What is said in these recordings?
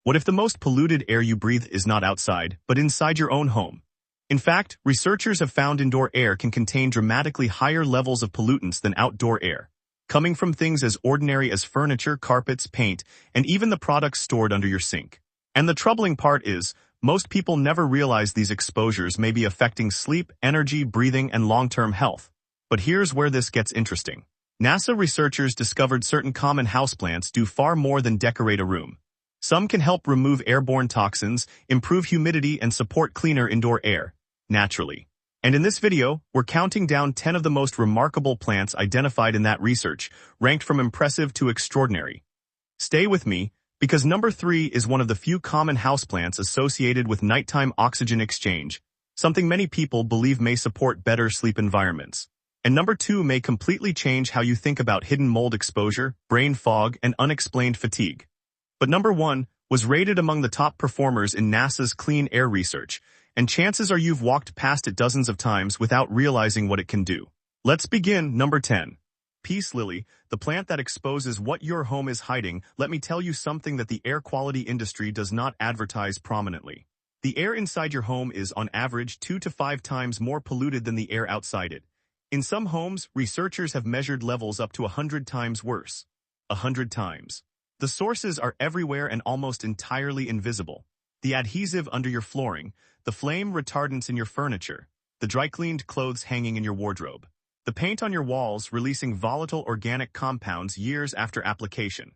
What if the most polluted air you breathe is not outside, but inside your own home? In fact, researchers have found indoor air can contain dramatically higher levels of pollutants than outdoor air, coming from things as ordinary as furniture, carpets, paint, and even the products stored under your sink. And the troubling part is, most people never realize these exposures may be affecting sleep, energy, breathing, and long-term health. But here's where this gets interesting. NASA researchers discovered certain common houseplants do far more than decorate a room. Some can help remove airborne toxins, improve humidity, and support cleaner indoor air, naturally. And in this video, we're counting down 10 of the most remarkable plants identified in that research, ranked from impressive to extraordinary. Stay with me, because number 3 is one of the few common houseplants associated with nighttime oxygen exchange, something many people believe may support better sleep environments. And number 2 may completely change how you think about hidden mold exposure, brain fog, and unexplained fatigue. But number 1 was rated among the top performers in NASA's clean air research, and chances are you've walked past it dozens of times without realizing what it can do. Let's begin. Number 10. Peace lily, the plant that exposes what your home is hiding. Let me tell you something that the air quality industry does not advertise prominently. The air inside your home is on average 2 to 5 times more polluted than the air outside it. In some homes, researchers have measured levels up to 100 times worse. 100 times. The sources are everywhere and almost entirely invisible. The adhesive under your flooring, the flame retardants in your furniture, the dry-cleaned clothes hanging in your wardrobe, the paint on your walls releasing volatile organic compounds years after application.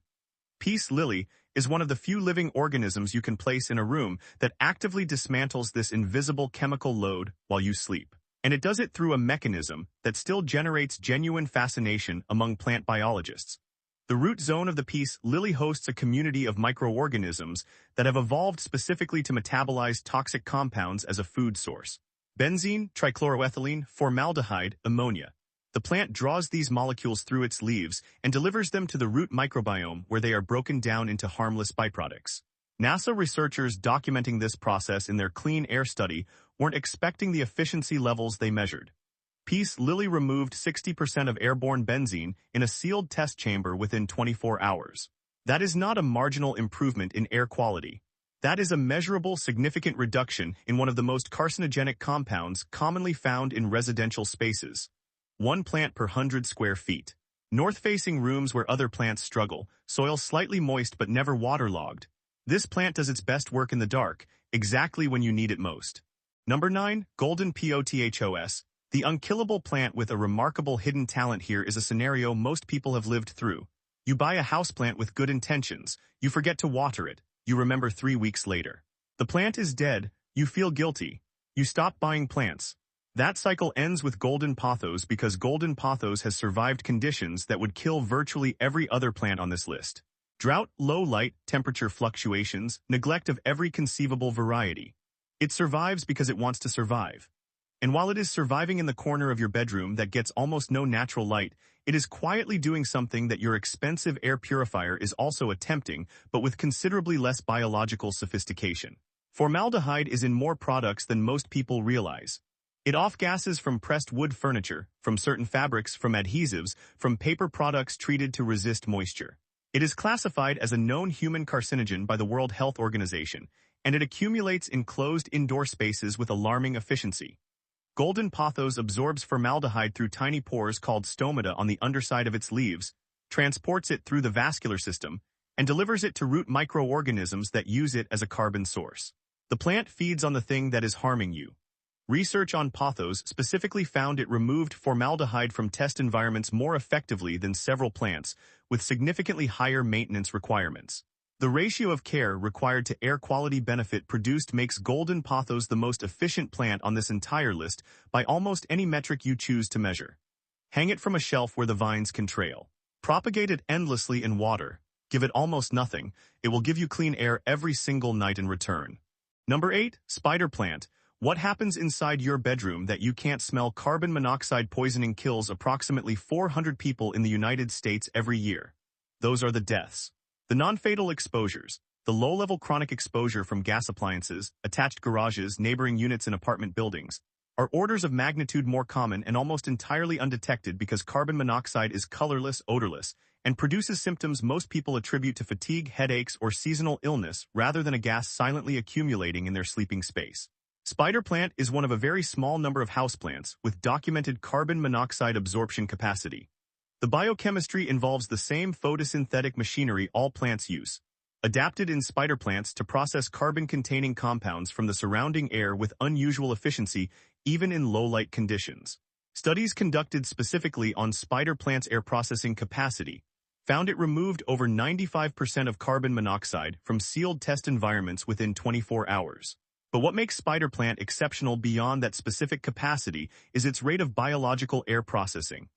Peace lily is one of the few living organisms you can place in a room that actively dismantles this invisible chemical load while you sleep. And it does it through a mechanism that still generates genuine fascination among plant biologists. The root zone of the peace lily hosts a community of microorganisms that have evolved specifically to metabolize toxic compounds as a food source. Benzene, trichloroethylene, formaldehyde, ammonia. The plant draws these molecules through its leaves and delivers them to the root microbiome where they are broken down into harmless byproducts. NASA researchers documenting this process in their clean air study weren't expecting the efficiency levels they measured. Peace lily removed 60% of airborne benzene in a sealed test chamber within 24 hours. That is not a marginal improvement in air quality. That is a measurable, significant reduction in one of the most carcinogenic compounds commonly found in residential spaces. 1 plant per 100 square feet. North-facing rooms where other plants struggle, soil slightly moist but never waterlogged. This plant does its best work in the dark, exactly when you need it most. Number 9, golden pothos. The unkillable plant with a remarkable hidden talent. Here is a scenario most people have lived through. You buy a houseplant with good intentions, you forget to water it, you remember 3 weeks later. The plant is dead, you feel guilty. You stop buying plants. That cycle ends with golden pothos because golden pothos has survived conditions that would kill virtually every other plant on this list. Drought, low light, temperature fluctuations, neglect of every conceivable variety. It survives because it wants to survive. And while it is surviving in the corner of your bedroom that gets almost no natural light, it is quietly doing something that your expensive air purifier is also attempting, but with considerably less biological sophistication. Formaldehyde is in more products than most people realize. It off-gases from pressed wood furniture, from certain fabrics, from adhesives, from paper products treated to resist moisture. It is classified as a known human carcinogen by the World Health Organization, and it accumulates in closed indoor spaces with alarming efficiency. Golden pothos absorbs formaldehyde through tiny pores called stomata on the underside of its leaves, transports it through the vascular system, and delivers it to root microorganisms that use it as a carbon source. The plant feeds on the thing that is harming you. Research on pothos specifically found it removed formaldehyde from test environments more effectively than several plants, with significantly higher maintenance requirements. The ratio of care required to air quality benefit produced makes golden pothos the most efficient plant on this entire list by almost any metric you choose to measure. Hang it from a shelf where the vines can trail. Propagate it endlessly in water. Give it almost nothing. It will give you clean air every single night in return. Number 8, spider plant. What happens inside your bedroom that you can't smell? Carbon monoxide poisoning kills approximately 400 people in the United States every year. Those are the deaths. The non-fatal exposures, the low-level chronic exposure from gas appliances, attached garages, neighboring units in apartment buildings, are orders of magnitude more common and almost entirely undetected because carbon monoxide is colorless, odorless, and produces symptoms most people attribute to fatigue, headaches, or seasonal illness rather than a gas silently accumulating in their sleeping space. Spider plant is one of a very small number of houseplants with documented carbon monoxide absorption capacity. The biochemistry involves the same photosynthetic machinery all plants use, adapted in spider plants to process carbon-containing compounds from the surrounding air with unusual efficiency even in low-light conditions. Studies conducted specifically on spider plants' air processing capacity found it removed over 95% of carbon monoxide from sealed test environments within 24 hours. But what makes spider plant exceptional beyond that specific capacity is its rate of biological air processing.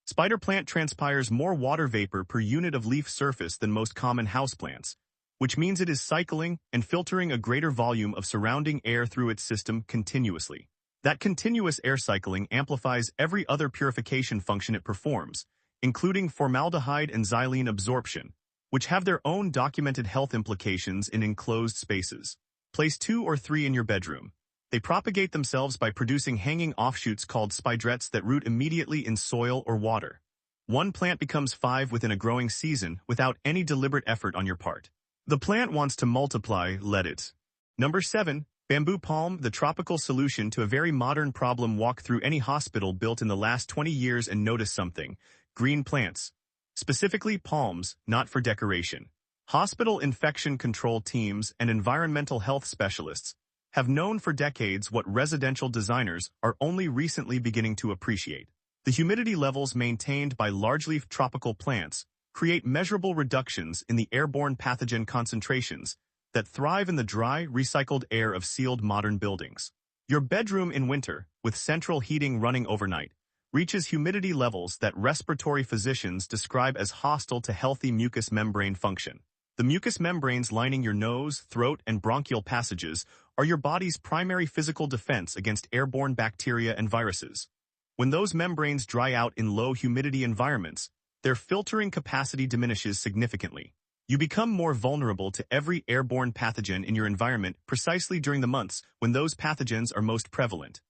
Spider plant transpires more water vapor per unit of leaf surface than most common houseplants, which means it is cycling and filtering a greater volume of surrounding air through its system continuously. That continuous air cycling amplifies every other purification function it performs, including formaldehyde and xylene absorption, which have their own documented health implications in enclosed spaces. Place 2 or 3 in your bedroom. They propagate themselves by producing hanging offshoots called spidrets that root immediately in soil or water. One plant becomes 5 within a growing season without any deliberate effort on your part. The plant wants to multiply, let it. Number 7. Bamboo palm, the tropical solution to a very modern problem. Walk through any hospital built in the last 20 years and notice something. Green plants. Specifically palms, not for decoration. Hospital infection control teams and environmental health specialists have known for decades what residential designers are only recently beginning to appreciate. The humidity levels maintained by large-leaf tropical plants create measurable reductions in the airborne pathogen concentrations that thrive in the dry, recycled air of sealed modern buildings. Your bedroom in winter, with central heating running overnight, reaches humidity levels that respiratory physicians describe as hostile to healthy mucous membrane function. The mucous membranes lining your nose, throat, and bronchial passages are your body's primary physical defense against airborne bacteria and viruses. When those membranes dry out in low humidity environments, their filtering capacity diminishes significantly. You become more vulnerable to every airborne pathogen in your environment precisely during the months when those pathogens are most prevalent.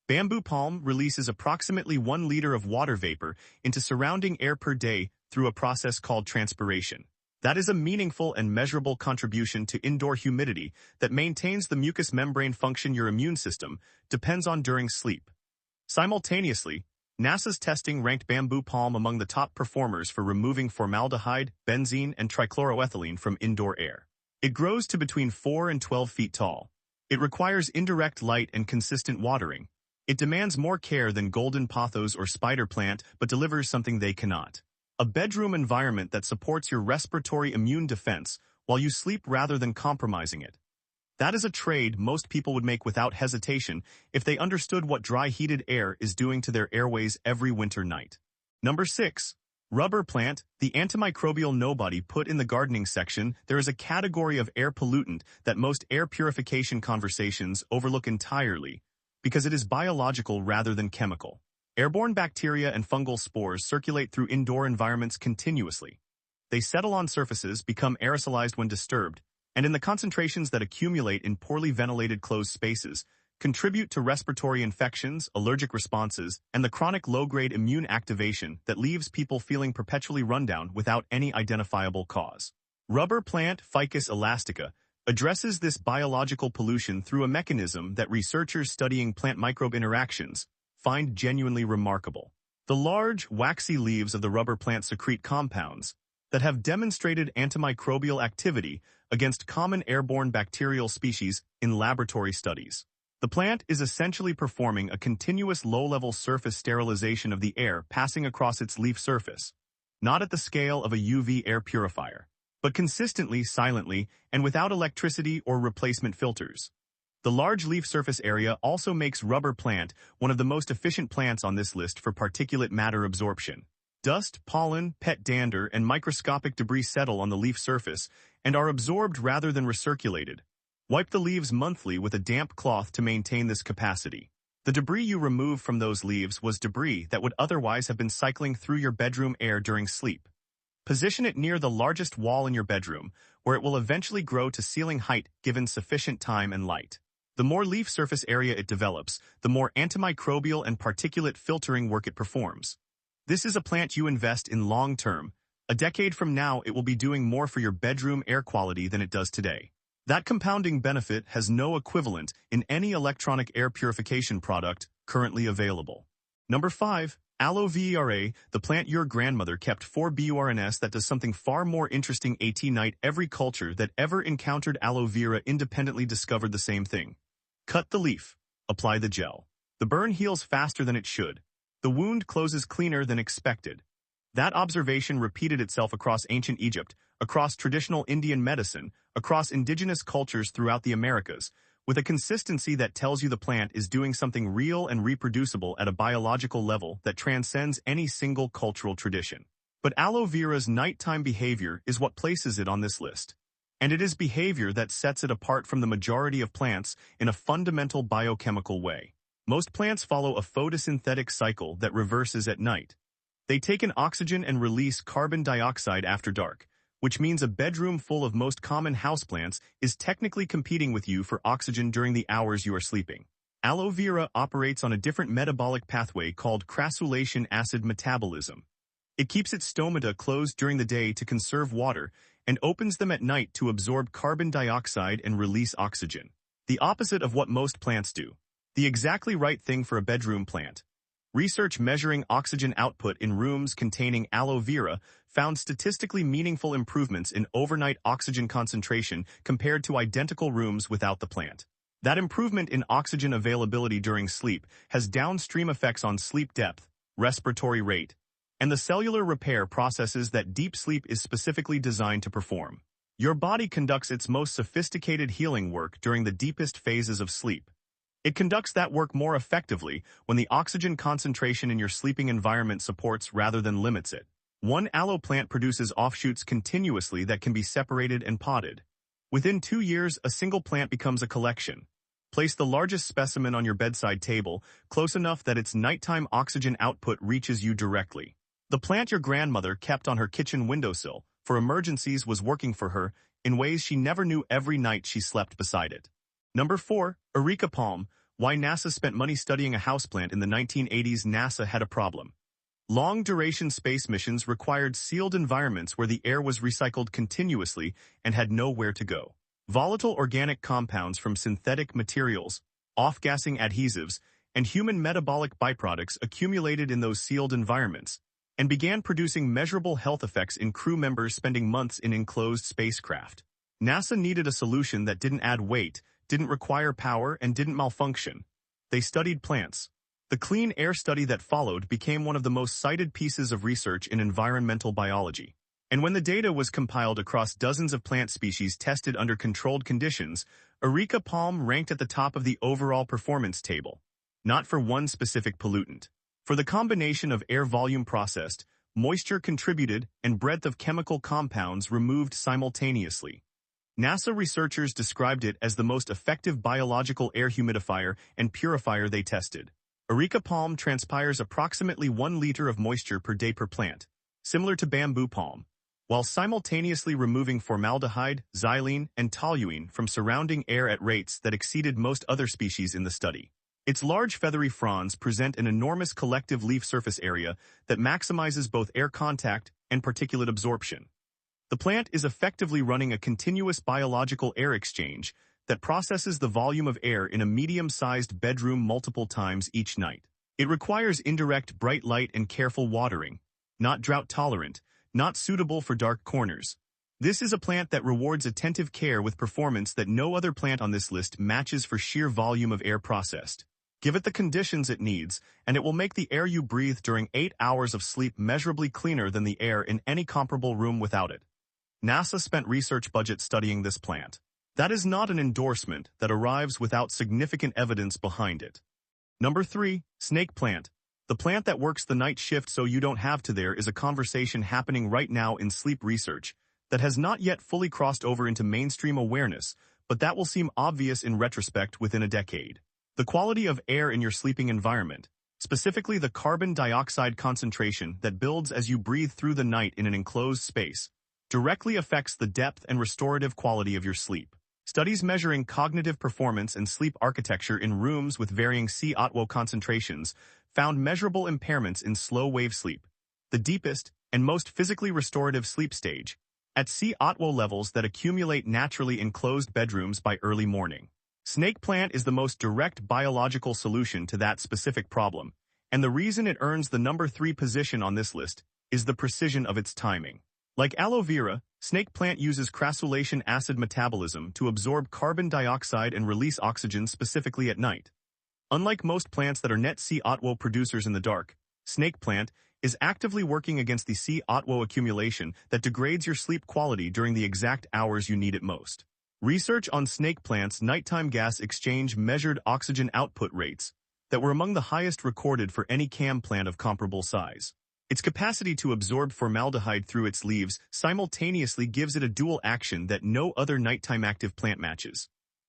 Bamboo palm releases approximately 1 liter of water vapor into surrounding air per day through a process called transpiration. That is a meaningful and measurable contribution to indoor humidity that maintains the mucous membrane function your immune system depends on during sleep. Simultaneously, NASA's testing ranked bamboo palm among the top performers for removing formaldehyde, benzene, and trichloroethylene from indoor air. It grows to between 4 and 12 feet tall. It requires indirect light and consistent watering. It demands more care than golden pothos or spider plant, but delivers something they cannot. A bedroom environment that supports your respiratory immune defense while you sleep rather than compromising it. That is a trade most people would make without hesitation if they understood what dry heated air is doing to their airways every winter night. Number 6. Rubber plant, the antimicrobial nobody put in the gardening section. There is a category of air pollutant that most air purification conversations overlook entirely because it is biological rather than chemical. Airborne bacteria and fungal spores circulate through indoor environments continuously. They settle on surfaces, become aerosolized when disturbed, and in the concentrations that accumulate in poorly ventilated closed spaces, contribute to respiratory infections, allergic responses, and the chronic low-grade immune activation that leaves people feeling perpetually rundown without any identifiable cause. Rubber plant Ficus elastica addresses this biological pollution through a mechanism that researchers studying plant microbe interactions find genuinely remarkable. The large, waxy leaves of the rubber plant secrete compounds that have demonstrated antimicrobial activity against common airborne bacterial species in laboratory studies. The plant is essentially performing a continuous low-level surface sterilization of the air passing across its leaf surface, not at the scale of a UV air purifier, but consistently, silently, and without electricity or replacement filters. The large leaf surface area also makes rubber plant one of the most efficient plants on this list for particulate matter absorption. Dust, pollen, pet dander, and microscopic debris settle on the leaf surface and are absorbed rather than recirculated. Wipe the leaves monthly with a damp cloth to maintain this capacity. The debris you remove from those leaves was debris that would otherwise have been cycling through your bedroom air during sleep. Position it near the largest wall in your bedroom, where it will eventually grow to ceiling height given sufficient time and light. The more leaf surface area it develops, the more antimicrobial and particulate filtering work it performs. This is a plant you invest in long-term, A decade from now, it will be doing more for your bedroom air quality than it does today. That compounding benefit has no equivalent in any electronic air purification product currently available. Number 5. Aloe Vera, the plant your grandmother kept for burns that does something far more interesting. Night every culture that ever encountered aloe vera independently discovered the same thing. Cut the leaf. Apply the gel. The burn heals faster than it should. The wound closes cleaner than expected. That observation repeated itself across ancient Egypt, across traditional Indian medicine, across indigenous cultures throughout the Americas, with a consistency that tells you the plant is doing something real and reproducible at a biological level that transcends any single cultural tradition. But aloe vera's nighttime behavior is what places it on this list. And it is behavior that sets it apart from the majority of plants in a fundamental biochemical way. Most plants follow a photosynthetic cycle that reverses at night. They take in oxygen and release carbon dioxide after dark, which means a bedroom full of most common houseplants is technically competing with you for oxygen during the hours you are sleeping. Aloe vera operates on a different metabolic pathway called crassulacean acid metabolism. It keeps its stomata closed during the day to conserve water and opens them at night to absorb carbon dioxide and release oxygen. The opposite of what most plants do. The exactly right thing for a bedroom plant. Research measuring oxygen output in rooms containing aloe vera found statistically meaningful improvements in overnight oxygen concentration compared to identical rooms without the plant. That improvement in oxygen availability during sleep has downstream effects on sleep depth, respiratory rate, and the cellular repair processes that deep sleep is specifically designed to perform. Your body conducts its most sophisticated healing work during the deepest phases of sleep. It conducts that work more effectively when the oxygen concentration in your sleeping environment supports rather than limits it. One aloe plant produces offshoots continuously that can be separated and potted. Within 2 years, a single plant becomes a collection. Place the largest specimen on your bedside table, close enough that its nighttime oxygen output reaches you directly. The plant your grandmother kept on her kitchen windowsill for emergencies was working for her in ways she never knew every night she slept beside it. Number 4. Areca Palm. Why NASA spent money studying a houseplant in the 1980s. NASA had a problem. Long-duration space missions required sealed environments where the air was recycled continuously and had nowhere to go. Volatile organic compounds from synthetic materials, off-gassing adhesives, and human metabolic byproducts accumulated in those sealed environments and began producing measurable health effects in crew members spending months in enclosed spacecraft. NASA needed a solution that didn't add weight, didn't require power, and didn't malfunction. They studied plants. The clean air study that followed became one of the most cited pieces of research in environmental biology. And when the data was compiled across dozens of plant species tested under controlled conditions, Areca Palm ranked at the top of the overall performance table. Not for one specific pollutant. For the combination of air volume processed, moisture contributed, and breadth of chemical compounds removed simultaneously. NASA researchers described it as the most effective biological air humidifier and purifier they tested. Areca Palm transpires approximately 1 liter of moisture per day per plant, similar to bamboo palm, while simultaneously removing formaldehyde, xylene, and toluene from surrounding air at rates that exceeded most other species in the study. Its large feathery fronds present an enormous collective leaf surface area that maximizes both air contact and particulate absorption. The plant is effectively running a continuous biological air exchange that processes the volume of air in a medium-sized bedroom multiple times each night. It requires indirect bright light and careful watering, not drought-tolerant, not suitable for dark corners. This is a plant that rewards attentive care with performance that no other plant on this list matches for sheer volume of air processed. Give it the conditions it needs, and it will make the air you breathe during 8 hours of sleep measurably cleaner than the air in any comparable room without it. NASA spent research budget studying this plant. That is not an endorsement that arrives without significant evidence behind it. Number 3. Snake plant. The plant that works the night shift so you don't have to. There is a conversation happening right now in sleep research that has not yet fully crossed over into mainstream awareness, but that will seem obvious in retrospect within a decade. The quality of air in your sleeping environment, specifically the carbon dioxide concentration that builds as you breathe through the night in an enclosed space, directly affects the depth and restorative quality of your sleep. Studies measuring cognitive performance and sleep architecture in rooms with varying CO2 concentrations found measurable impairments in slow-wave sleep, the deepest, and most physically restorative sleep stage, at sea OTWO levels that accumulate naturally in closed bedrooms by early morning. Snake plant is the most direct biological solution to that specific problem, and the reason it earns the number 3 position on this list is the precision of its timing. Like aloe vera, snake plant uses crassulacean acid metabolism to absorb carbon dioxide and release oxygen specifically at night. Unlike most plants that are net sea OTWO producers in the dark, snake plant is actively working against the sea OTWO accumulation that degrades your sleep quality during the exact hours you need it most. Research on snake plant's nighttime gas exchange measured oxygen output rates that were among the highest recorded for any CAM plant of comparable size. Its capacity to absorb formaldehyde through its leaves simultaneously gives it a dual action that no other nighttime active plant matches.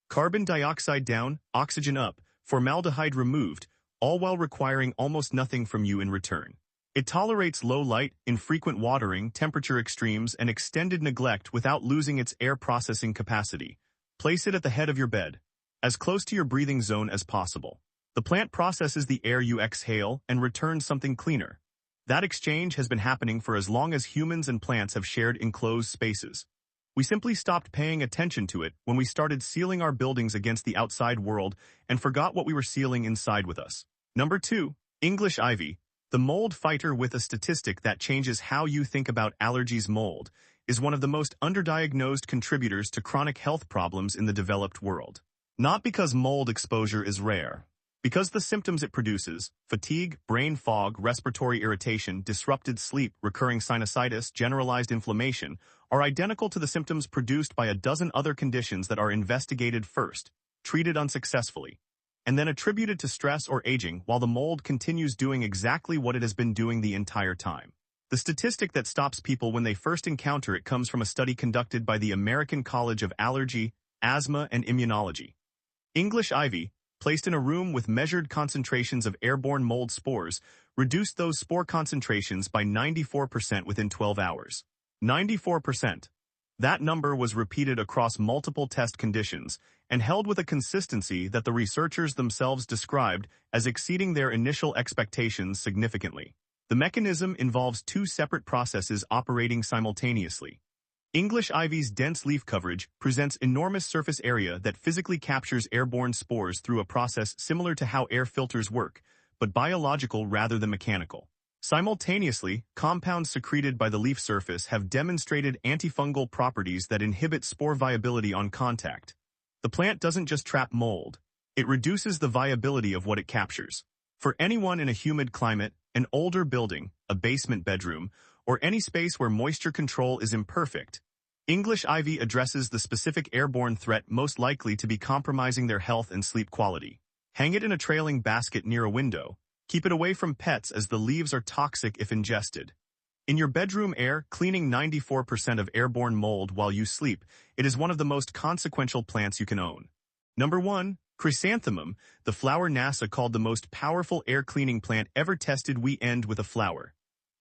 Carbon dioxide down, oxygen up, formaldehyde removed, all while requiring almost nothing from you in return. It tolerates low light, infrequent watering, temperature extremes, and extended neglect without losing its air processing capacity. Place it at the head of your bed, as close to your breathing zone as possible. The plant processes the air you exhale and returns something cleaner. That exchange has been happening for as long as humans and plants have shared enclosed spaces. We simply stopped paying attention to it when we started sealing our buildings against the outside world and forgot what we were sealing inside with us. Number 2, English ivy, the mold fighter. With a statistic that changes how you think about allergies. Mold is one of the most underdiagnosed contributors to chronic health problems in the developed world. Not because mold exposure is rare. Because the symptoms it produces, fatigue, brain fog, respiratory irritation, disrupted sleep, recurring sinusitis, generalized inflammation, are identical to the symptoms produced by a dozen other conditions that are investigated first, treated unsuccessfully, and then attributed to stress or aging while the mold continues doing exactly what it has been doing the entire time. The statistic that stops people when they first encounter it comes from a study conducted by the American College of Allergy, Asthma, and Immunology. English ivy, placed in a room with measured concentrations of airborne mold spores, reduced those spore concentrations by 94% within 12 hours. 94%. That number was repeated across multiple test conditions and held with a consistency that the researchers themselves described as exceeding their initial expectations significantly. The mechanism involves 2 separate processes operating simultaneously. English ivy's dense leaf coverage presents enormous surface area that physically captures airborne spores through a process similar to how air filters work, but biological rather than mechanical. Simultaneously, compounds secreted by the leaf surface have demonstrated antifungal properties that inhibit spore viability on contact. The plant doesn't just trap mold, it reduces the viability of what it captures. For anyone in a humid climate, an older building, a basement bedroom, or any space where moisture control is imperfect, English ivy addresses the specific airborne threat most likely to be compromising their health and sleep quality. Hang it in a trailing basket near a window. Keep it away from pets as the leaves are toxic if ingested. In your bedroom air, cleaning 94% of airborne mold while you sleep, it is one of the most consequential plants you can own. Number 1, Chrysanthemum, the flower NASA called the most powerful air cleaning plant ever tested. We end with a flower.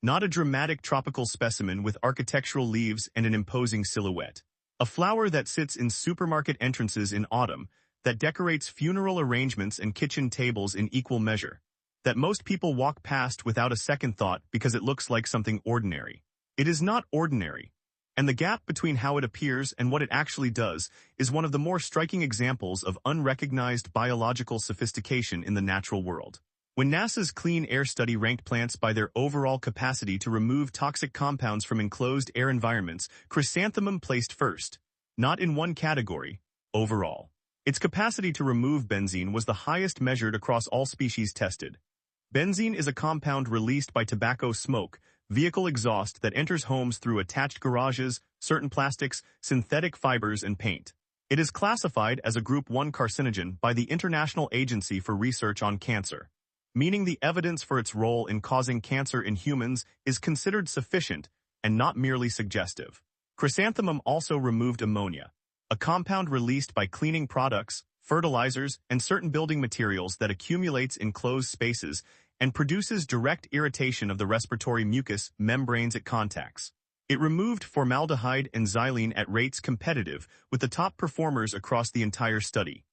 Not a dramatic tropical specimen with architectural leaves and an imposing silhouette. A flower that sits in supermarket entrances in autumn, that decorates funeral arrangements and kitchen tables in equal measure, that most people walk past without a second thought because it looks like something ordinary. It is not ordinary, and the gap between how it appears and what it actually does is one of the more striking examples of unrecognized biological sophistication in the natural world. When NASA's Clean Air Study ranked plants by their overall capacity to remove toxic compounds from enclosed air environments, Chrysanthemum placed first, not in one category, overall. Its capacity to remove benzene was the highest measured across all species tested. Benzene is a compound released by tobacco smoke, vehicle exhaust that enters homes through attached garages, certain plastics, synthetic fibers, and paint. It is classified as a Group 1 carcinogen by the International Agency for Research on Cancer, meaning the evidence for its role in causing cancer in humans is considered sufficient and not merely suggestive. Chrysanthemum also removed ammonia, a compound released by cleaning products, fertilizers, and certain building materials that accumulates in closed spaces and produces direct irritation of the respiratory mucous membranes it contacts. It removed formaldehyde and xylene at rates competitive with the top performers across the entire study.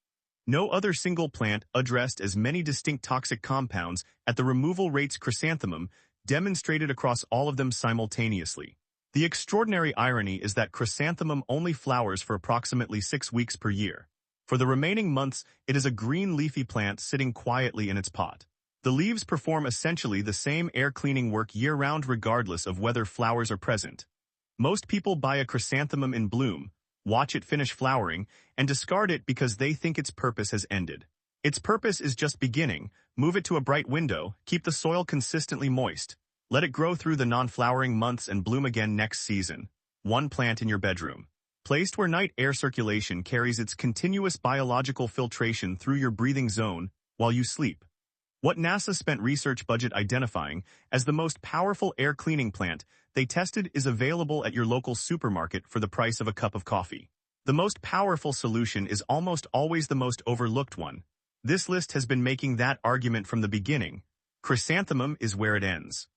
No other single plant addressed as many distinct toxic compounds at the removal rates Chrysanthemum demonstrated across all of them simultaneously. The extraordinary irony is that chrysanthemum only flowers for approximately 6 weeks per year. For the remaining months, it is a green leafy plant sitting quietly in its pot. The leaves perform essentially the same air-cleaning work year-round regardless of whether flowers are present. Most people buy a chrysanthemum in bloom, watch it finish flowering, and discard it because they think its purpose has ended. Its purpose is just beginning. Move it to a bright window, keep the soil consistently moist. Let it grow through the non-flowering months and bloom again next season. One plant in your bedroom. Placed where night air circulation carries its continuous biological filtration through your breathing zone while you sleep. What NASA spent research budget identifying as the most powerful air cleaning plant they tested is available at your local supermarket for the price of a cup of coffee. The most powerful solution is almost always the most overlooked one. This list has been making that argument from the beginning. Chrysanthemum is where it ends.